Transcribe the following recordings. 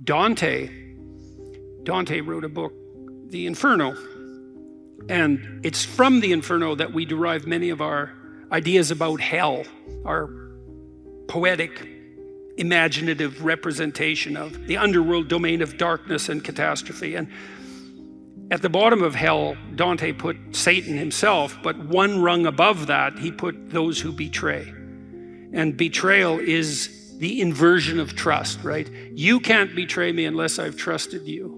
Dante wrote a book, The Inferno, and it's from the Inferno that we derive many of our ideas about hell, our poetic, imaginative representation of the underworld domain of darkness and catastrophe. And at the bottom of hell, Dante put Satan himself, but one rung above that, he put those who betray. And betrayal is the inversion of trust, right? You can't betray me unless I've trusted you.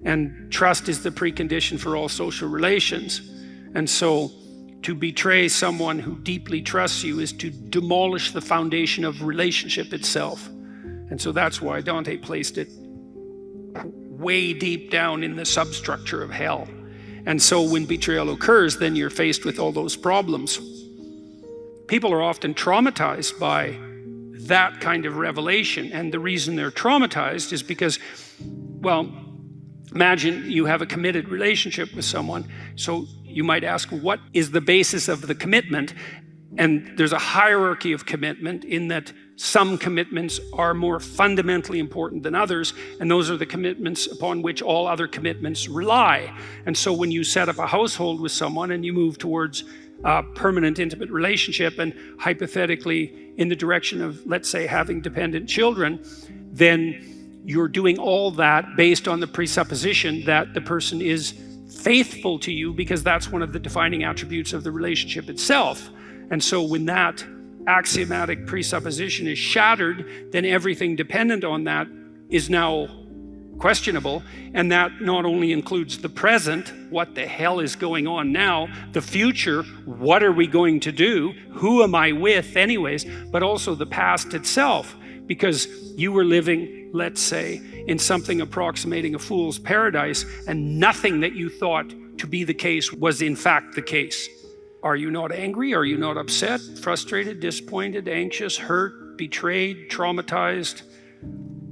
And trust is the precondition for all social relations. And so to betray someone who deeply trusts you is to demolish the foundation of relationship itself. And so that's why Dante placed it way deep down in the substructure of hell. And so when betrayal occurs, then you're faced with all those problems. People are often traumatized by that kind of revelation. And the reason they're traumatized is because, well, imagine you have a committed relationship with someone. So you might ask, what is the basis of the commitment? And there's a hierarchy of commitment in that some commitments are more fundamentally important than others, and those are the commitments upon which all other commitments rely. And so when you set up a household with someone and you move towards a permanent intimate relationship and hypothetically in the direction of, let's say, having dependent children, then you're doing all that based on the presupposition that the person is faithful to you, because that's one of the defining attributes of the relationship itself. And so when that axiomatic presupposition is shattered, then everything dependent on that is now questionable. And that not only includes the present, what the hell is going on now, the future, what are we going to do, who am I with anyways, but also the past itself, because you were living, let's say, in something approximating a fool's paradise, and nothing that you thought to be the case was in fact the case. Are you not angry? Are you not upset, frustrated, disappointed, anxious, hurt, betrayed, traumatized?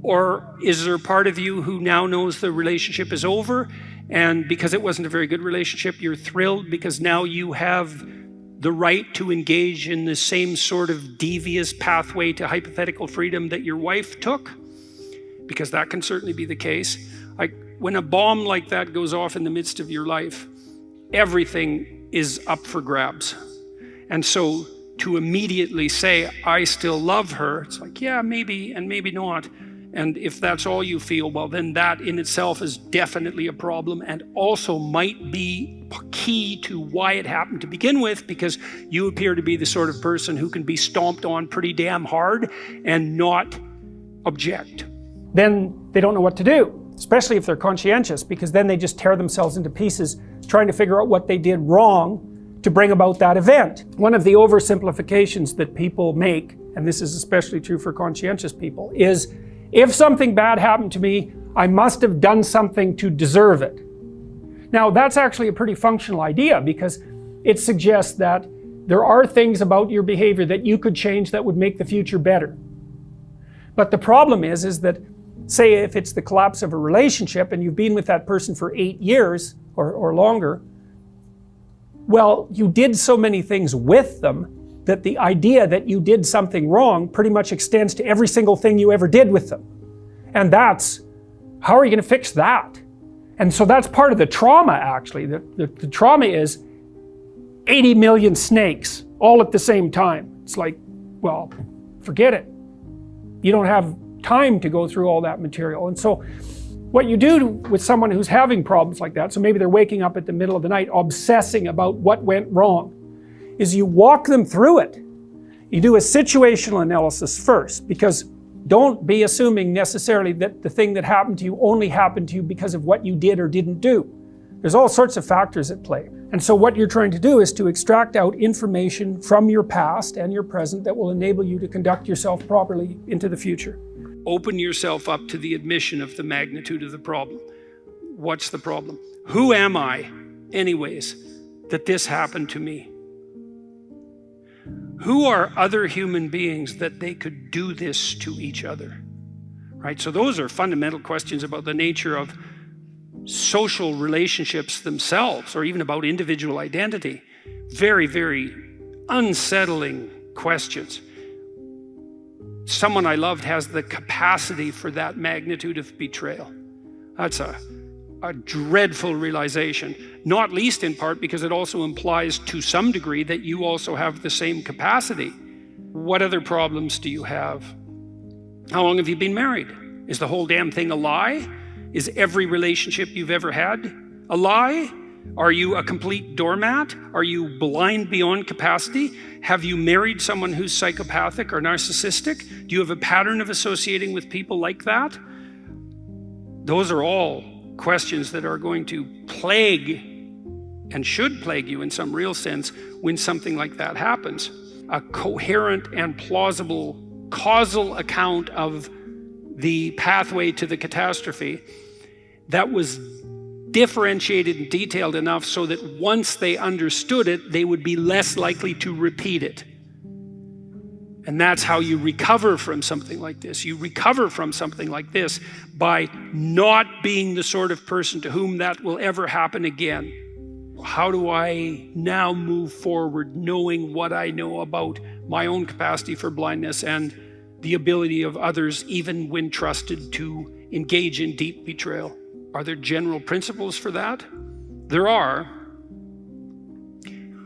Or is there a part of you who now knows the relationship is over, and because it wasn't a very good relationship, you're thrilled because now you have the right to engage in the same sort of devious pathway to hypothetical freedom that your wife took? Because that can certainly be the case. Like when a bomb like that goes off in the midst of your life, everything is up for grabs. And so to immediately say, I still love her, it's like, yeah, maybe and maybe not. And if that's all you feel, well, then that in itself is definitely a problem, and also might be key to why it happened to begin with, because you appear to be the sort of person who can be stomped on pretty damn hard and not object. Then they don't know what to do, especially if they're conscientious, because then they just tear themselves into pieces trying to figure out what they did wrong to bring about that event. One of the oversimplifications that people make, and this is especially true for conscientious people, is if something bad happened to me, I must have done something to deserve it. Now, that's actually a pretty functional idea, because it suggests that there are things about your behavior that you could change that would make the future better. But the problem is that, say if it's the collapse of a relationship and you've been with that person for 8 years or longer, well, you did so many things with them that the idea that you did something wrong pretty much extends to every single thing you ever did with them. And that's, how are you going to fix that? And so that's part of the trauma, actually. The trauma is 80 million snakes all at the same time. It's like, well, forget it. You don't have time to go through all that material. And so what you do with someone who's having problems like that, so maybe they're waking up at the middle of the night obsessing about what went wrong, is you walk them through it. You do a situational analysis first, because don't be assuming necessarily that the thing that happened to you only happened to you because of what you did or didn't do. There's all sorts of factors at play. And so what you're trying to do is to extract out information from your past and your present that will enable you to conduct yourself properly into the future. Open yourself up to the admission of the magnitude of the problem. What's the problem? Who am I, anyways, that this happened to me? Who are other human beings that they could do this to each other? Right? So those are fundamental questions about the nature of social relationships themselves, or even about individual identity. Very, very unsettling questions. someone I loved has the capacity for that magnitude of betrayal. That's a dreadful realization, not least in part because it also implies to some degree that you also have the same capacity. What other problems do you have? How long have you been married? Is the whole damn thing a lie? Is every relationship you've ever had a lie? Are you a complete doormat? Are you blind beyond capacity? Have you married someone who's psychopathic or narcissistic? Do you have a pattern of associating with people like that? Those are all questions that are going to plague and should plague you in some real sense when something like that happens. A coherent and plausible causal account of the pathway to the catastrophe that was differentiated and detailed enough so that once they understood it, they would be less likely to repeat it. And that's how you recover from something like this. You recover from something like this by not being the sort of person to whom that will ever happen again. How do I now move forward knowing what I know about my own capacity for blindness and the ability of others, even when trusted, to engage in deep betrayal? Are there general principles for that? There are.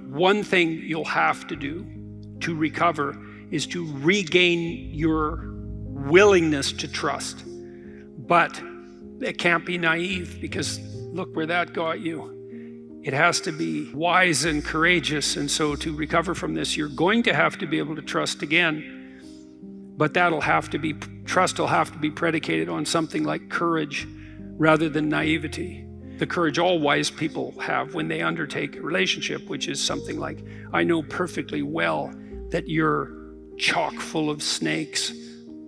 One thing you'll have to do to recover is to regain your willingness to trust. But it can't be naive, because look where that got you. It has to be wise and courageous. And so to recover from this, you're going to have to be able to trust again. But trust will have to be predicated on something like courage rather than naivety. The courage all wise people have when they undertake a relationship, which is something like, I know perfectly well that you're chock full of snakes,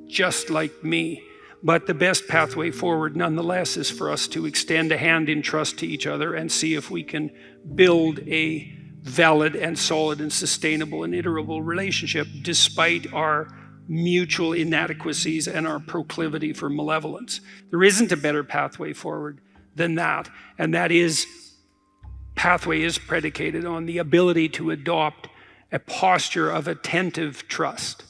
just like me. But the best pathway forward, nonetheless, is for us to extend a hand in trust to each other and see if we can build a valid and solid and sustainable and iterable relationship despite our mutual inadequacies and our proclivity for malevolence. There isn't a better pathway forward than that, and pathway is predicated on the ability to adopt a posture of attentive trust.